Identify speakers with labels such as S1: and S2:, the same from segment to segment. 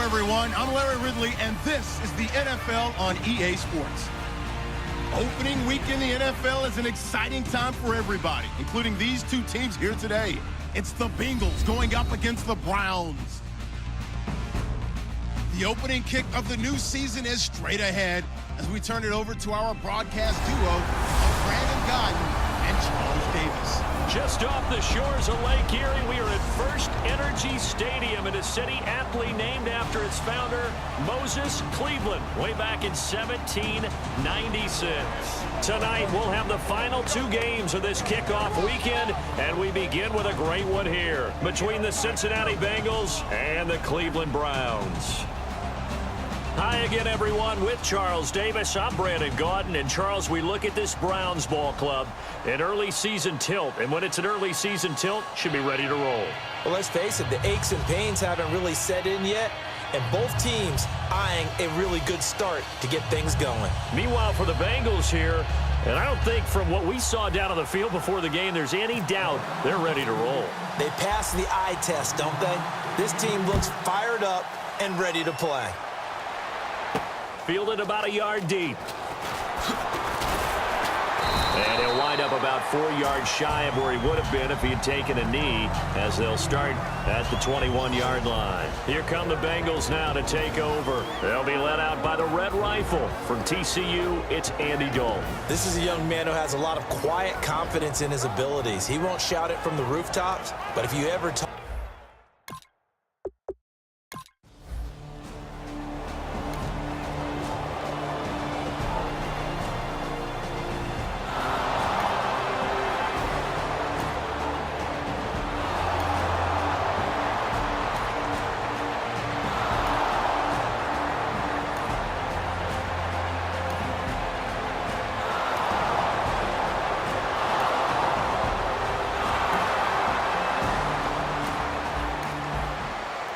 S1: everyone. I'm Larry Ridley, and this is the NFL on EA Sports. Opening week in the NFL is an exciting time for everybody, including these two teams here today. It's the Bengals going up against the Browns. The opening kick of the new season is straight ahead as we turn it over to our broadcast duo of Brandon Godden and Charles Davis.
S2: Just off the shores of Lake Erie, we are at First Energy Stadium in a city aptly named after its founder, Moses Cleveland, way back in 1796. Tonight, we'll have the final two games of this kickoff weekend, and we begin with a great one here between the Cincinnati Bengals and the Cleveland Browns. Hi again, everyone. With Charles Davis, I'm Brandon Gaudin. And Charles, we look at this Browns ball club, an early season tilt. And when it's an early season tilt, should be ready to roll.
S3: Well, let's face it, the aches and pains haven't really set in yet. And both teams eyeing a really good start to get things going.
S2: Meanwhile, for the Bengals here, and I don't think from what we saw down on the field before the game, there's any doubt they're ready to roll.
S3: They passed the eye test, don't they? This team looks fired up and ready to play.
S2: Fielded about a yard deep. And he'll wind up about 4 yards shy of where he would have been if he had taken a knee, as they'll start at the 21-yard line. Here come the Bengals now to take over. They'll be led out by the Red Rifle. From TCU, it's Andy Dalton.
S3: This is a young man who has a lot of quiet confidence in his abilities. He won't shout it from the rooftops, but if you ever talk...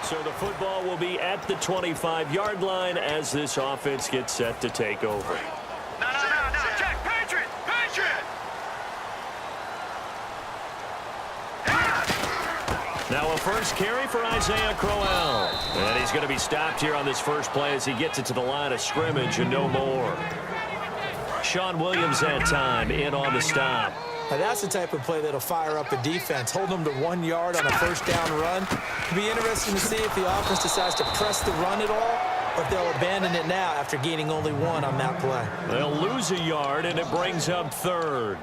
S2: So the football will be at the 25-yard line as this offense gets set to take over.
S4: No, Jack, Patriot!
S2: Now a first carry for Isaiah Crowell. And he's going to be stopped here on this first play as he gets it to the line of scrimmage and no more. Sean Williams that time in on the stop.
S3: Now that's the type of play that'll fire up a defense. Hold them to 1 yard on a first down run. It'll be interesting to see if the offense decides to press the run at all, or if they'll abandon it now after gaining only 1 on that play.
S2: They'll lose a yard, and it brings up third.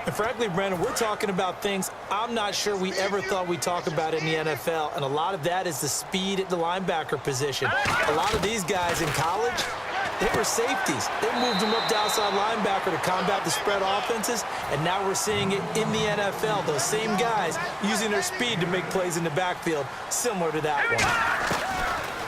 S3: And frankly, Brandon, we're talking about things I'm not sure we ever thought we'd talk about in the NFL, and a lot of that is the speed at the linebacker position. A lot of these guys in college, they were safeties. They moved them up to outside linebacker to combat the spread offenses, and now we're seeing it in the NFL. Those same guys using their speed to make plays in the backfield, similar to that one.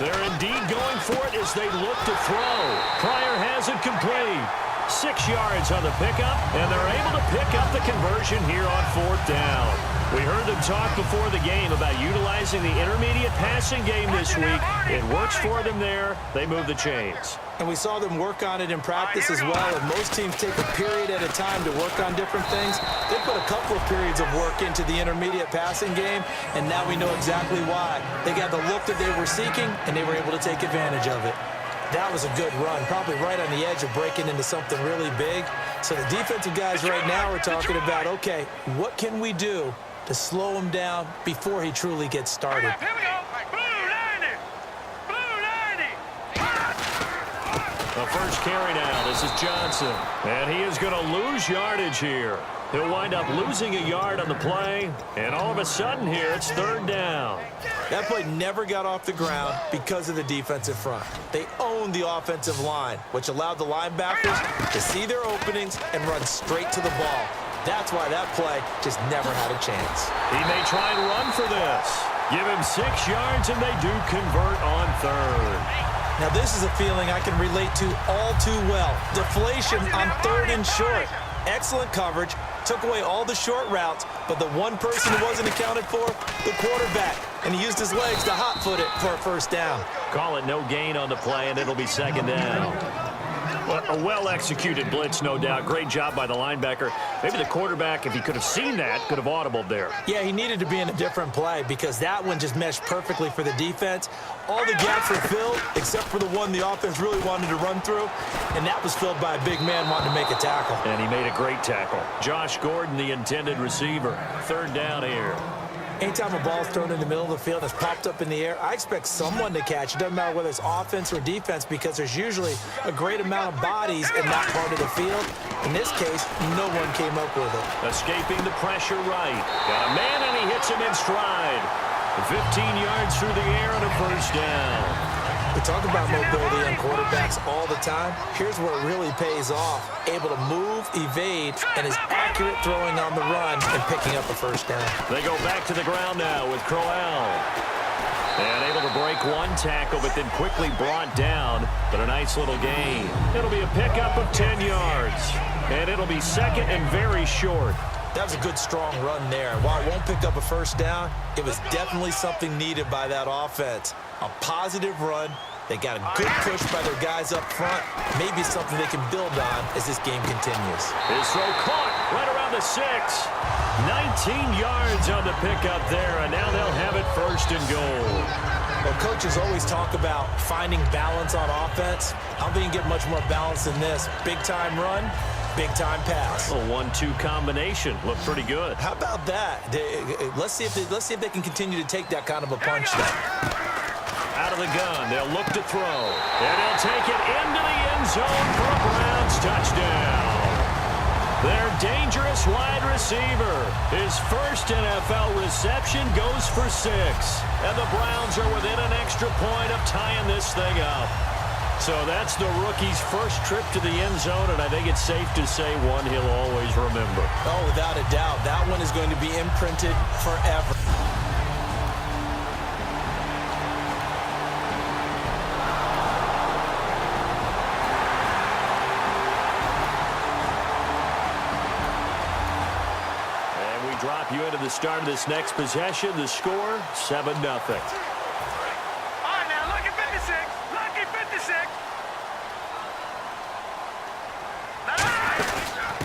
S2: They're indeed going for it as they look to throw. Pryor has it complete. 6 yards on the pickup, and they're able to pick up the conversion here on 4th down. We heard them talk before the game about utilizing the intermediate passing game this week. It works for them there. They move the chains.
S3: And we saw them work on it in practice as well. And most teams take a period at a time to work on different things. They put a couple of periods of work into the intermediate passing game, and now we know exactly why. They got the look that they were seeking, and they were able to take advantage of it. That was a good run, probably right on the edge of breaking into something really big. So the defensive guys right now are talking about, okay, what can we do to slow him down before he truly gets started?
S4: Here we go. Blue 90.
S2: The first carry now. This is Johnson. And he is going to lose yardage here. He'll wind up losing a yard on the play. And all of a sudden here, it's 3rd down.
S3: That play never got off the ground because of the defensive front. They owned the offensive line, which allowed the linebackers to see their openings and run straight to the ball. That's why that play just never had a chance.
S2: He may try and run for this. Give him 6 yards, and they do convert on 3rd.
S3: Now, this is a feeling I can relate to all too well. Deflation on 3rd and short. Excellent coverage. Took away all the short routes, but the one person who wasn't accounted for, the quarterback. And he used his legs to hot-foot it for a first down.
S2: Call it no gain on the play, and it'll be 2nd down. Well, a well-executed blitz, no doubt. Great job by the linebacker. Maybe the quarterback, if he could have seen that, could have audibled there.
S3: Yeah, he needed to be in a different play because that one just meshed perfectly for the defense. All the gaps were filled except for the one the offense really wanted to run through, and that was filled by a big man wanting to make a tackle.
S2: And he made a great tackle. Josh Gordon, the intended receiver. Third down here.
S3: Anytime a ball's thrown in the middle of the field that's popped up in the air, I expect someone to catch. It doesn't matter whether it's offense or defense because there's usually a great amount of bodies in that part of the field. In this case, no one came up with it.
S2: Escaping the pressure right. Got a man, and he hits him in stride. 15 yards through the air and a first down.
S3: We talk about mobility on quarterbacks all the time. Here's where it really pays off. Able to move, evade, and is accurate throwing on the run and picking up a first down.
S2: They go back to the ground now with Crowell. And able to break one tackle, but then quickly brought down. But a nice little gain. It'll be a pickup of 10 yards. And it'll be second and very short.
S3: That was a good, strong run there. While it won't pick up a first down, it was definitely something needed by that offense. A positive run. They got a good push by their guys up front. Maybe something they can build on as this game continues.
S2: His throw caught right around the 6. 19 yards on the pickup there, and now they'll have it first and goal.
S3: Well, coaches always talk about finding balance on offense. I don't think you can get much more balance than this. Big-time run, big-time pass.
S2: A 1-2 combination. Looked pretty good.
S3: How about that? Let's see if they can continue to take that kind of a punch there.
S2: Out of the gun, they'll look to throw. And he'll take it into the end zone for a Browns touchdown. Their dangerous wide receiver. His first NFL reception goes for 6. And the Browns are within an extra point of tying this thing up. So that's the rookie's first trip to the end zone, and I think it's safe to say one he'll always remember.
S3: Oh, without a doubt. That one is going to be imprinted forever.
S2: Drop you into the start of this next possession. The score, 7-0.
S4: All right, now, lucky 56. Lucky 56.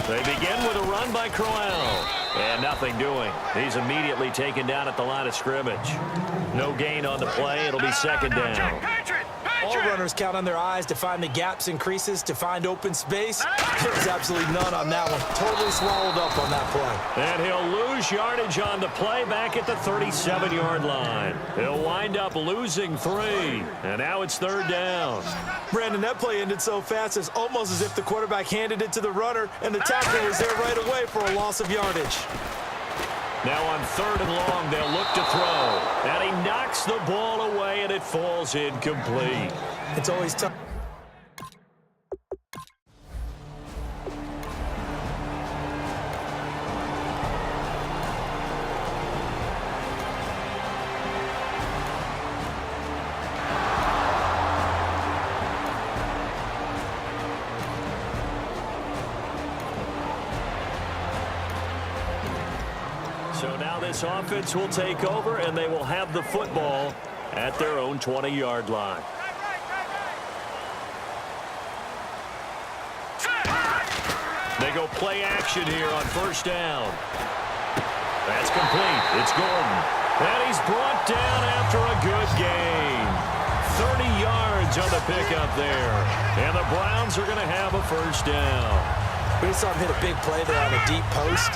S2: They begin with a run by Crowell. And nothing doing. He's immediately taken down at the line of scrimmage. No gain on the play. It'll be second down.
S3: All runners count on their eyes to find the gaps and creases, to find open space. There's absolutely none on that one. Totally swallowed up on that play.
S2: And he'll lose yardage on the play back at the 37-yard line. He'll wind up losing 3. And now it's third down.
S3: Brandon, that play ended so fast, it's almost as if the quarterback handed it to the runner, and the tackler was there right away for a loss of yardage.
S2: Now on third and long, they'll look to throw. And he knocks the ball away, and it falls incomplete.
S3: It's always tough.
S2: So now this offense will take over, and they will have the football at their own 20-yard line. They go play action here on first down. That's complete. It's Gordon. And he's brought down after a good gain. 30 yards on the pickup there. And the Browns are going to have a first down.
S3: We just saw him hit a big play there on a deep post.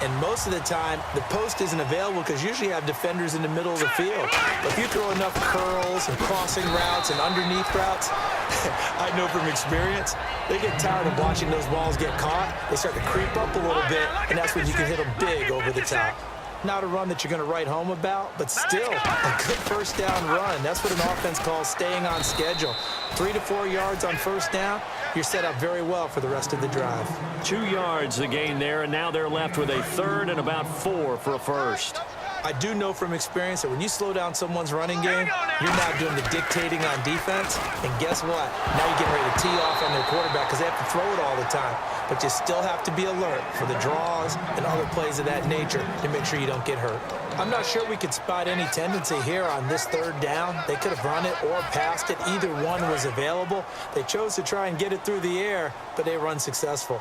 S3: And most of the time, the post isn't available because usually you have defenders in the middle of the field. But if you throw enough curls and crossing routes and underneath routes, I know from experience, they get tired of watching those balls get caught. They start to creep up a little bit, and that's when you can hit them big over the top. Not a run that you're going to write home about, but still a good first down run. That's what an offense calls staying on schedule. 3 to 4 yards on first down, you're set up very well for the rest of the drive.
S2: 2 yards the gain there, and now they're left with a third and about 4 for a first.
S3: I do know from experience that when you slow down someone's running game, you're now doing the dictating on defense. And guess what? Now you're getting ready to tee off on their quarterback because they have to throw it all the time. But you still have to be alert for the draws and other plays of that nature to make sure you don't get hurt. I'm not sure we could spot any tendency here on this third down. They could have run it or passed it. Either one was available. They chose to try and get it through the air, but they were unsuccessful.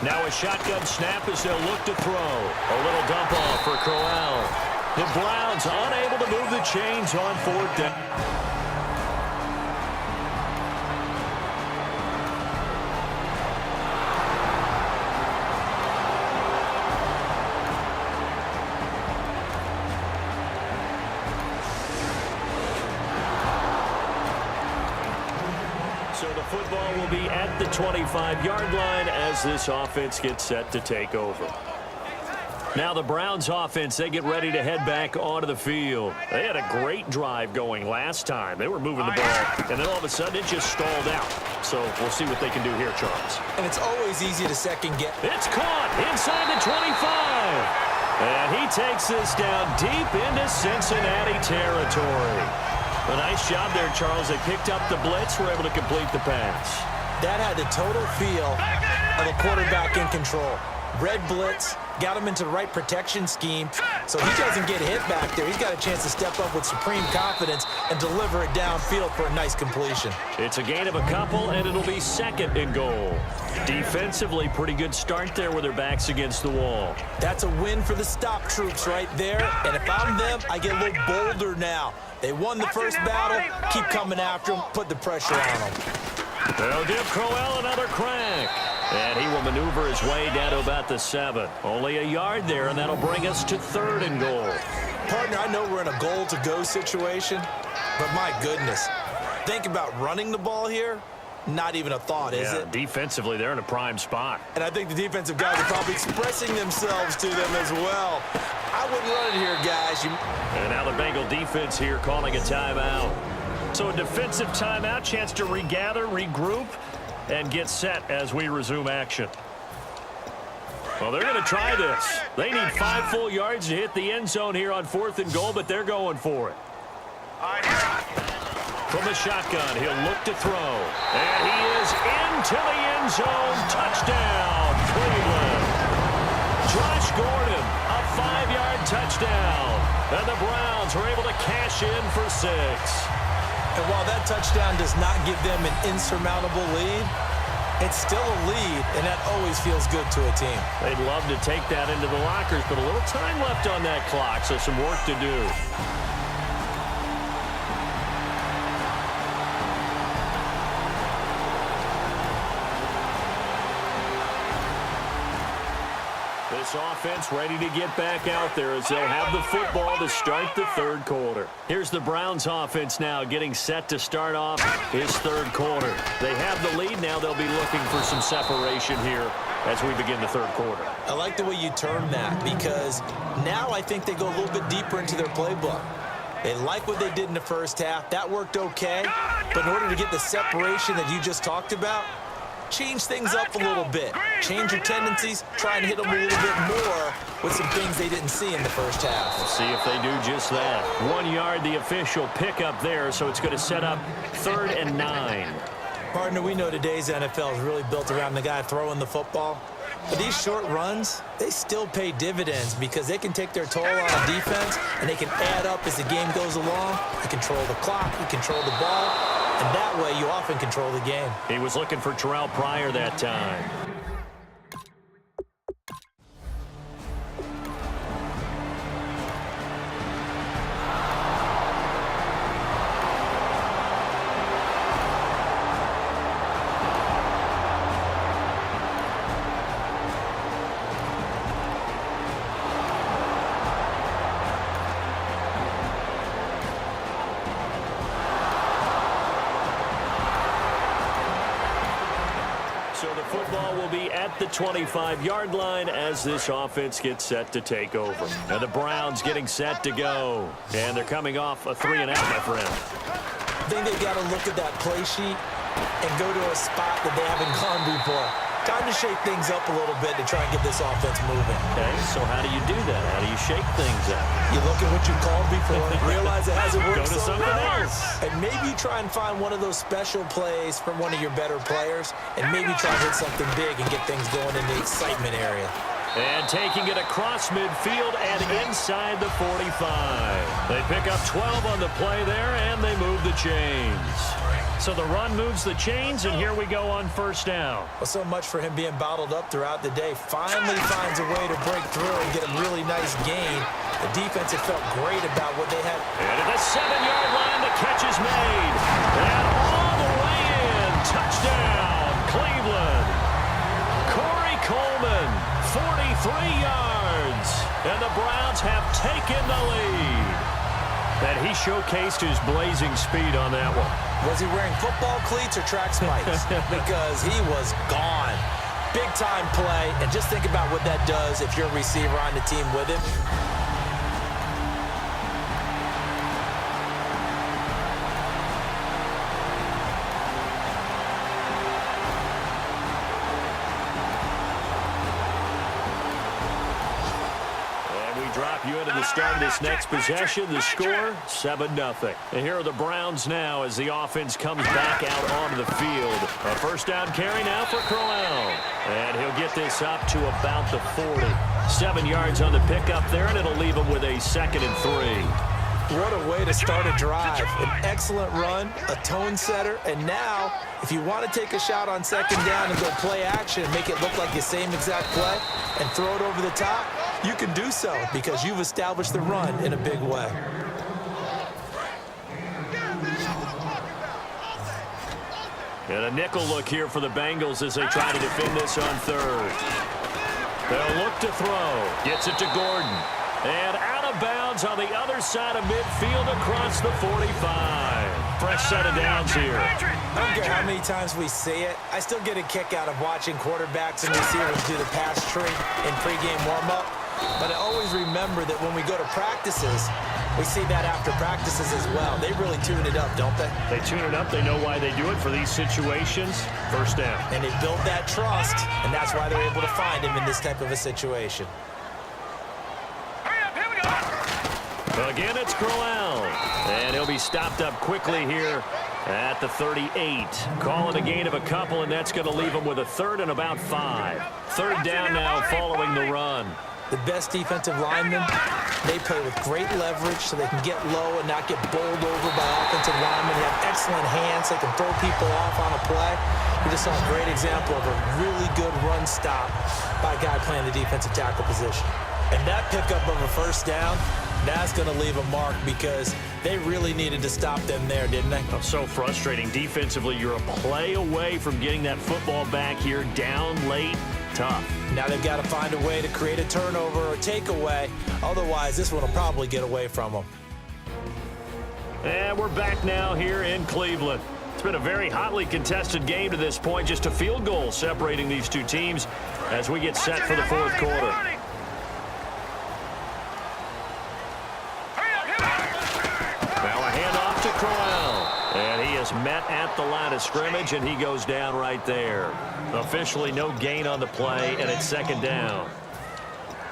S2: Now a shotgun snap as they'll look to throw. A little dump off for Crowell. The Browns unable to move the chains on 4th down. So the football will be at the 25-yard line as this offense gets set to take over. Now the Browns offense, they get ready to head back onto the field. They had a great drive going last time. They were moving the ball, and then all of a sudden it just stalled out. So we'll see what they can do here, Charles.
S3: And it's always easy to second guess.
S2: It's caught inside the 25. And he takes this down deep into Cincinnati territory. A nice job there, Charles. They picked up the blitz, were able to complete the pass.
S3: That had the total feel of a quarterback in control. Red blitz, got him into the right protection scheme, so he doesn't get hit back there. He's got a chance to step up with supreme confidence and deliver it downfield for a nice completion.
S2: It's a gain of a couple, and it'll be 2nd and goal. Defensively, pretty good start there with their backs against the wall.
S3: That's a win for the stop troops right there, and if I'm them, I get a little bolder now. They won the first battle, keep coming after them, put the pressure on them.
S2: They'll give Crowell another crack. And he will maneuver his way down to about the 7. Only a yard there, and that'll bring us to 3rd and goal.
S3: Partner, I know we're in a goal-to-go situation, but my goodness, think about running the ball here. Not even a thought, is it?
S2: Defensively, they're in a prime spot.
S3: And I think the defensive guys are probably expressing themselves to them as well. I wouldn't run it here, guys.
S2: And now the Bengal defense here calling a timeout. So a defensive timeout, chance to regather, regroup, and get set as we resume action. Well, they're going to try this. They need 5 full yards to hit the end zone here on 4th and goal, but they're going for it. From the shotgun, he'll look to throw. And he is into the end zone. Touchdown, Cleveland. Josh Gordon, a 5-yard touchdown. And the Browns were able to cash in for 6.
S3: And while that touchdown does not give them an insurmountable lead, it's still a lead, and that always feels good to a team.
S2: They'd love to take that into the lockers, but a little time left on that clock, so some work to do. This offense ready to get back out there as they'll have the football to start the 3rd quarter. Here's the Browns offense now getting set to start off his 3rd quarter. They have the lead now. They'll be looking for some separation here as we begin the 3rd quarter.
S3: I like the way you term that because now I think they go a little bit deeper into their playbook. They like what they did in the first half. That worked okay. But in order to get the separation that you just talked about, change things up a little bit. Change your tendencies. Try and hit them a little bit more with some things they didn't see in the first half.
S2: We'll see if they do just that. 1 yard, the official pickup there, so it's going to set up 3rd and 9.
S3: Partner, we know today's NFL is really built around the guy throwing the football. But these short runs, they still pay dividends because they can take their toll on a defense and they can add up as the game goes along. You control the clock, you control the ball, and that way you often control the game.
S2: He was looking for Terrell Pryor that time. So the football will be at the 25-yard line as this offense gets set to take over. And the Browns getting set to go. And they're coming off a 3-and-out, my friend.
S3: I think they've got to look at that play sheet and go to a spot that they haven't gone before. Time to shake things up a little bit to try and get this offense moving.
S2: Okay, so how do you do that? How do you shake things up?
S3: You look at what you called before, realize it hasn't worked
S2: Go to
S3: so
S2: something
S3: well,
S2: else.
S3: and maybe you try and find one of those special plays from one of your better players, and maybe try to hit something big and get things going in the excitement area.
S2: And taking it across midfield and inside the 45. They pick up 12 on the play there, and they move the chains. So the run moves the chains, and here we go on first down.
S3: Well, so much for him being bottled up throughout the day. Finally finds a way to break through and get a really nice gain. The defense had felt great about what they had.
S2: And at the 7-yard line, the catch is made. And all the way in. Touchdown, Cleveland. Corey Coleman, 43 yards. And the Browns have taken the lead. And he showcased his blazing speed on that one.
S3: Was he wearing football cleats or track spikes? Because he was gone. Big-time play. And just think about what that does if you're a receiver on the team with him.
S2: Drop you into the start of this next possession. The score, 7-0. And here are the Browns now as the offense comes back out onto the field. A first down carry now for Crowell. And he'll get this up to about the 40. 7 yards on the pickup there, and it'll leave him with a 2nd and 3.
S3: What a way to start a drive. An excellent run, a tone setter, and now, if you want to take a shot on 2nd down and go play action and make it look like the same exact play and throw it over the top, you can do so because you've established the run in a big way.
S2: And a nickel look here for the Bengals as they try to defend this on 3rd. They'll look to throw. Gets it to Gordon. And out of bounds on the other side of midfield across the 45. Fresh set of downs here.
S3: I don't care how many times we see it. I still get a kick out of watching quarterbacks and receivers do the pass tree in pregame warm-up. But I always remember that when we go to practices, we see that after practices as well. They really tune it up, don't they?
S2: They tune it up. They know why they do it for these situations. First down.
S3: And they build that trust, and that's why they're able to find him in this type of a situation.
S2: Again, it's Crowell. And he'll be stopped up quickly here at the 38. Calling a gain of a couple, and that's going to leave him with a 3rd and about 5. 3rd down now following the run.
S3: The best defensive linemen, they play with great leverage so they can get low and not get bowled over by offensive linemen. They have excellent hands. They can throw people off on a play. We just saw a great example of a really good run stop by a guy playing the defensive tackle position. And that pickup of a first down, that's going to leave a mark because they really needed to stop them there, didn't they?
S2: Oh, so frustrating. Defensively, you're a play away from getting that football back here down late. Tough.
S3: Now they've got to find a way to create a turnover or takeaway. Otherwise, this one will probably get away from them.
S2: And we're back now here in Cleveland. It's been a very hotly contested game to this point. Just a field goal separating these two teams as we get set for the 4th quarter. Now a handoff to Crowell. And he is met at the line of scrimmage, and he goes down right there. Officially no gain on the play, and it's 2nd down.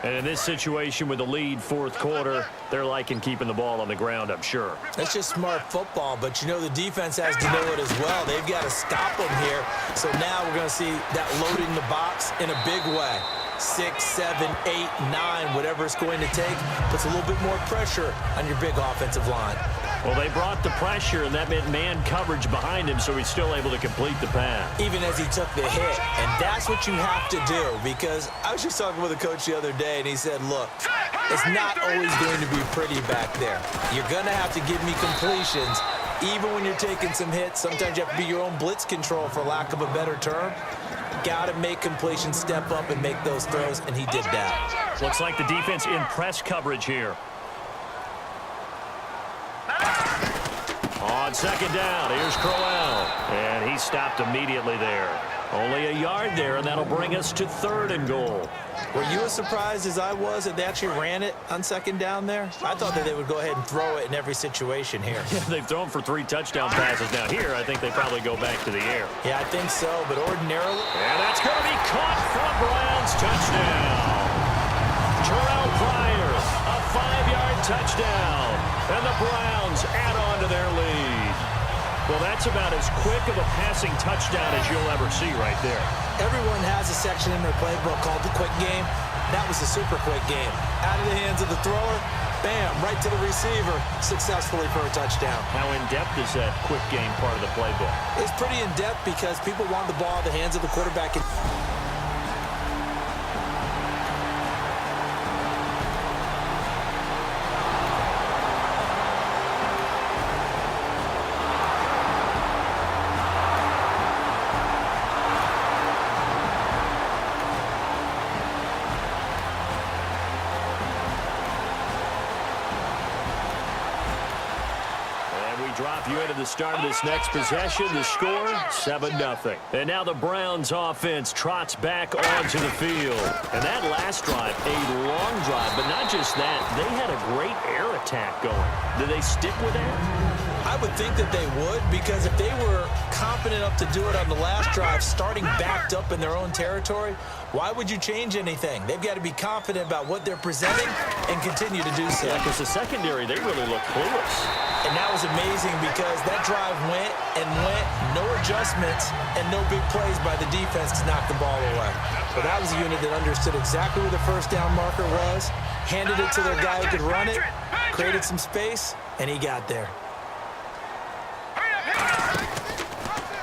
S2: And in this situation with the lead 4th quarter, they're liking keeping the ball on the ground, I'm sure.
S3: That's just smart football, but you know the defense has to know it as well. They've got to stop them here. So now we're going to see that loading the box in a big way. 6, 7, 8, 9, whatever it's going to take, puts a little bit more pressure on your big offensive line.
S2: Well, they brought the pressure, and that meant man coverage behind him, so he's still able to complete the pass.
S3: Even as he took the hit. And that's what you have to do, because I was just talking with a coach the other day, and he said, look, it's not always going to be pretty back there. You're going to have to give me completions. Even when you're taking some hits, sometimes you have to be your own blitz control, for lack of a better term. Got to make completions, step up, and make those throws, and he did that.
S2: Looks like the defense in press coverage here. On 2nd down, here's Crowell. And he stopped immediately there. Only a yard there, and that'll bring us to 3rd and goal.
S3: Were you as surprised as I was that they actually ran it on 2nd down there? I thought that they would go ahead and throw it in every situation here.
S2: They've thrown for 3 touchdown passes. Now here, I think they probably go back to the air.
S3: Yeah, I think so, but ordinarily...
S2: And that's going to be caught for a Browns touchdown. Terrell Pryor, a 5-yard touchdown. And the Browns add on to their lead. Well, that's about as quick of a passing touchdown as you'll ever see right there.
S3: Everyone has a section in their playbook called the quick game. That was a super quick game. Out of the hands of the thrower, bam, right to the receiver, successfully for a touchdown.
S2: How in-depth is that quick game part of the playbook?
S3: It's pretty in-depth because people want the ball in the hands of the quarterback.
S2: Drop you into the start of this next possession. The score, 7-0. And now the Browns offense trots back onto the field. And that last drive, a long drive, but not just that. They had a great air attack going. Did they stick with that?
S3: I would think that they would, because if they were confident enough to do it on the last drive, starting backed up in their own territory, why would you change anything? They've got to be confident about what they're presenting and continue to do so.
S2: Yeah, because the secondary, they really look clueless.
S3: And that was amazing because that drive went and went, no adjustments, and no big plays by the defense to knock the ball away. But that was a unit that understood exactly where the first down marker was, handed it to their guy who could run it, created some space, and he got there.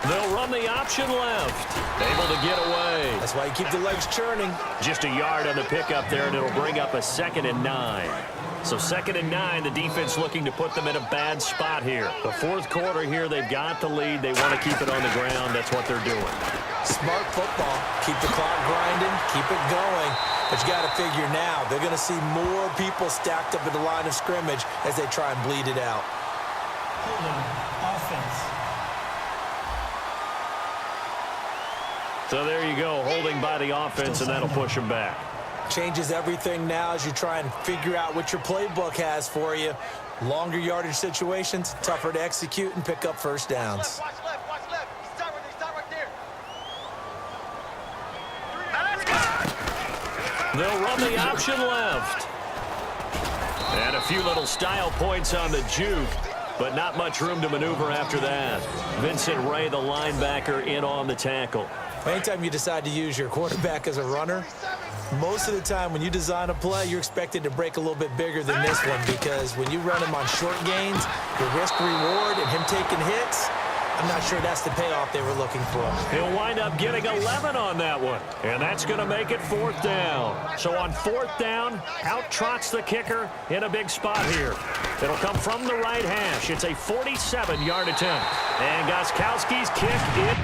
S2: They'll run the option left. Able to get away.
S3: That's why you keep the legs churning.
S2: Just a yard on the pickup there, and it'll bring up a 2nd and 9. So 2nd and 9, the defense looking to put them in a bad spot here. The fourth quarter here, they've got the lead. They want to keep it on the ground. That's what they're doing.
S3: Smart football. Keep the clock grinding. Keep it going. But you got to figure now, they're going to see more people stacked up at the line of scrimmage as they try and bleed it out.
S5: Hold on. Offense.
S2: So there you go, holding by the offense, and that'll push them back.
S3: Changes everything now as you try and figure out what your playbook has for you. Longer yardage situations, tougher to execute and pick up first downs.
S4: Watch left, watch left. Start right there. Now let's go.
S2: They'll run the option left. And a few little style points on the juke, but not much room to maneuver after that. Vincent Ray, the linebacker, in on the tackle.
S3: Anytime you decide to use your quarterback as a runner, most of the time when you design a play, you're expected to break a little bit bigger than this one, because when you run him on short gains, the risk-reward and him taking hits, I'm not sure that's the payoff they were looking for.
S2: He'll wind up getting 11 on that one, and that's going to make it 4th down. So on 4th down, out trots the kicker in a big spot here. It'll come from the right hash. It's a 47-yard attempt. And Gostkowski's kick in.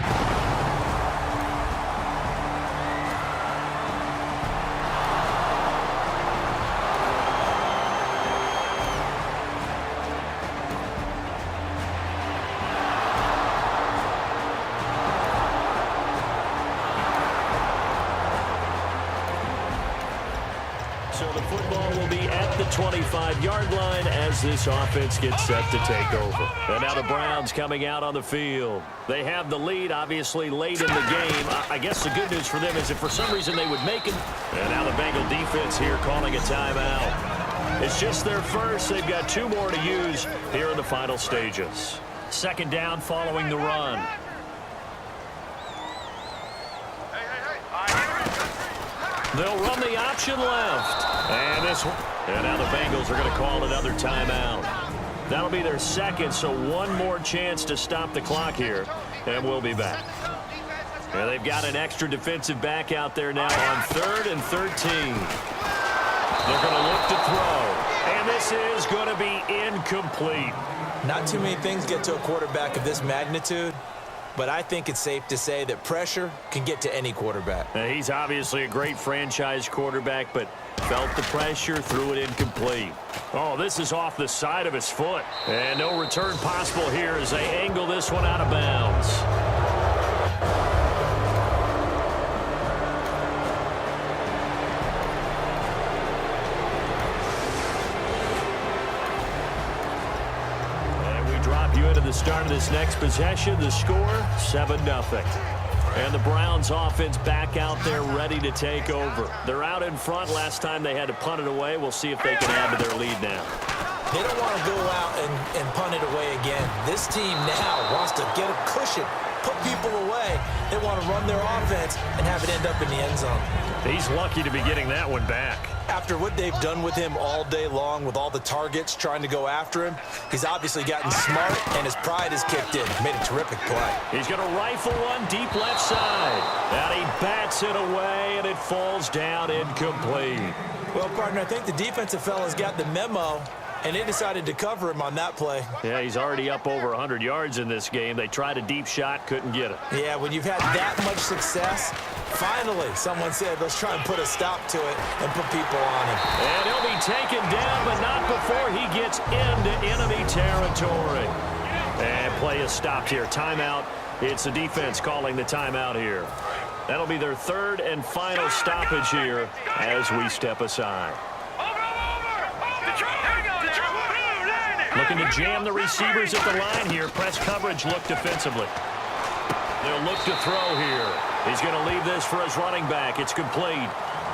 S2: So the football will be at the 25-yard line as this offense gets set to take over. And now the Browns coming out on the field. They have the lead, obviously, late in the game. I guess the good news for them is if for some reason they would make it. And now the Bengal defense here calling a timeout. It's just their first. They've got 2 more to use here in the final stages. 2nd down following the run. They'll run the option left. And now the Bengals are going to call another timeout. That'll be their 2nd, so 1 more chance to stop the clock here. And we'll be back. And they've got an extra defensive back out there now on 3rd and 13. They're going to look to throw. And this is going to be incomplete.
S3: Not too many things get to a quarterback of this magnitude, but I think it's safe to say that pressure can get to any quarterback.
S2: He's obviously a great franchise quarterback, but felt the pressure, threw it incomplete. Oh, this is off the side of his foot. And no return possible here as they angle this one out of bounds. And we drop you into the start of this next possession. The score, 7-0. And the Browns offense back out there ready to take over. They're out in front. Last time they had to punt it away. We'll see if they can add to their lead now.
S3: They don't want to go out and punt it away again. This team now wants to get a cushion, put people away. They want to run their offense and have it end up in the end zone.
S2: He's lucky to be getting that one back.
S3: After what they've done with him all day long with all the targets trying to go after him, he's obviously gotten smart, and his pride has kicked in. Made a terrific play.
S2: He's going to rifle one deep left side. And he bats it away, and it falls down incomplete.
S3: Well, partner, I think the defensive fellas got the memo, and they decided to cover him on that play.
S2: Yeah, he's already up over 100 yards in this game. They tried a deep shot, couldn't get it.
S3: Yeah, when you've had that much success, finally someone said, let's try and put a stop to it and put people on him.
S2: And he'll be taken down, but not before he gets into enemy territory. And play is stopped here. Timeout. It's the defense calling the timeout here. That'll be their third and final stoppage here as we step aside. Looking to jam the receivers at the line here. Press coverage look defensively. They'll look to throw here. He's going to leave this for his running back. It's complete.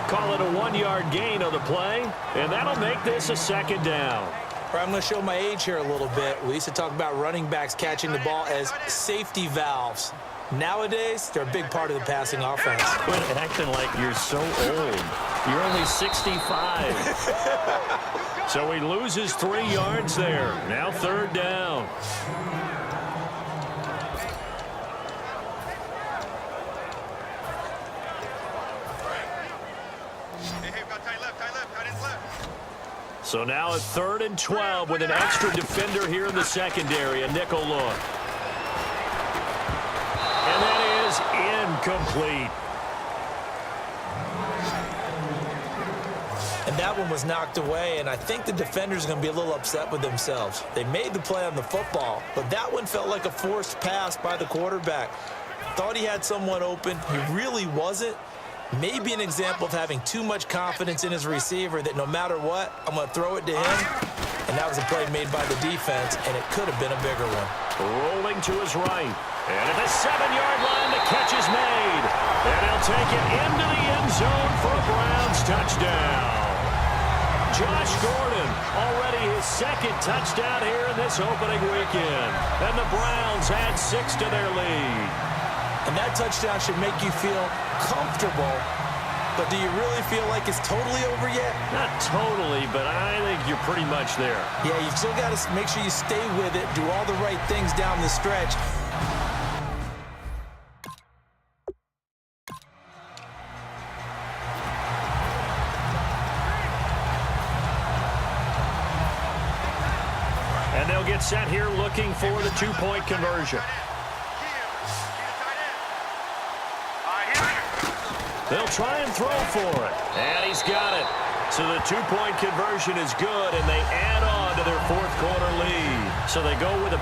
S2: Call it a 1-yard gain of the play, and that'll make this a second down.
S3: I'm going to show my age here a little bit. We used to talk about running backs catching the ball as safety valves. Nowadays, they're a big part of the passing offense.
S2: Quit acting like you're so old. You're only 65. So he loses 3 yards there. Now third down. So now at 3rd and 12 with an extra defender here in the secondary, a nickel look. And that is incomplete.
S3: And that one was knocked away, and I think the defenders are going to be a little upset with themselves. They made the play on the football, but that one felt like a forced pass by the quarterback. Thought he had someone open. He really wasn't. Maybe an example of having too much confidence in his receiver that no matter what, I'm going to throw it to him. And that was a play made by the defense, and it could have been a bigger one.
S2: Rolling to his right. And at the 7-yard line, the catch is made. And he'll take it into the end zone for a Browns touchdown. Josh Gordon, already his second touchdown here in this opening weekend. And the Browns add 6 to their lead.
S3: And that touchdown should make you feel comfortable. But do you really feel like it's totally over yet?
S2: Not totally, but I think you're pretty much there.
S3: Yeah, you've still got to make sure you stay with it, do all the right things down the stretch.
S2: And they'll get set here looking for the 2-point conversion. They'll try and throw for it. And he's got it. So the 2-point conversion is good, and they add on to their 4th quarter lead. So they go with a...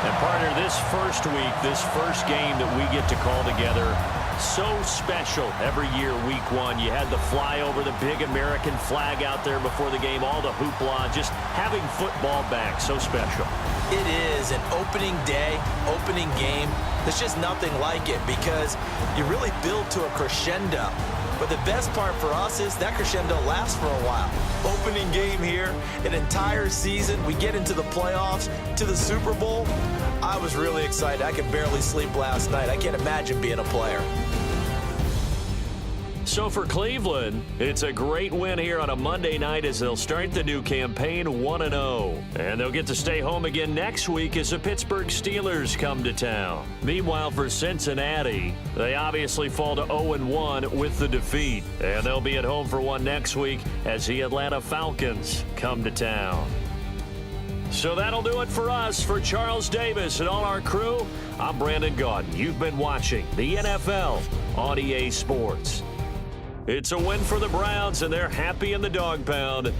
S2: And partner, this first week, this first game that we get to call together, so special every year, week 1. You had the flyover, the big American flag out there before the game, all the hoopla, just having football back, so special.
S3: It is an opening day, opening game. There's just nothing like it because you really build to a crescendo. But the best part for us is that crescendo lasts for a while. Opening game here, an entire season. We get into the playoffs, to the Super Bowl. I was really excited. I could barely sleep last night. I can't imagine being a player.
S2: So for Cleveland, it's a great win here on a Monday night as they'll start the new campaign 1-0. And they'll get to stay home again next week as the Pittsburgh Steelers come to town. Meanwhile, for Cincinnati, they obviously fall to 0-1 with the defeat. And they'll be at home for one next week as the Atlanta Falcons come to town. So that'll do it for us. For Charles Davis and all our crew, I'm Brandon Gaudin. You've been watching the NFL on EA Sports. It's a win for the Browns, and they're happy in the dog pound.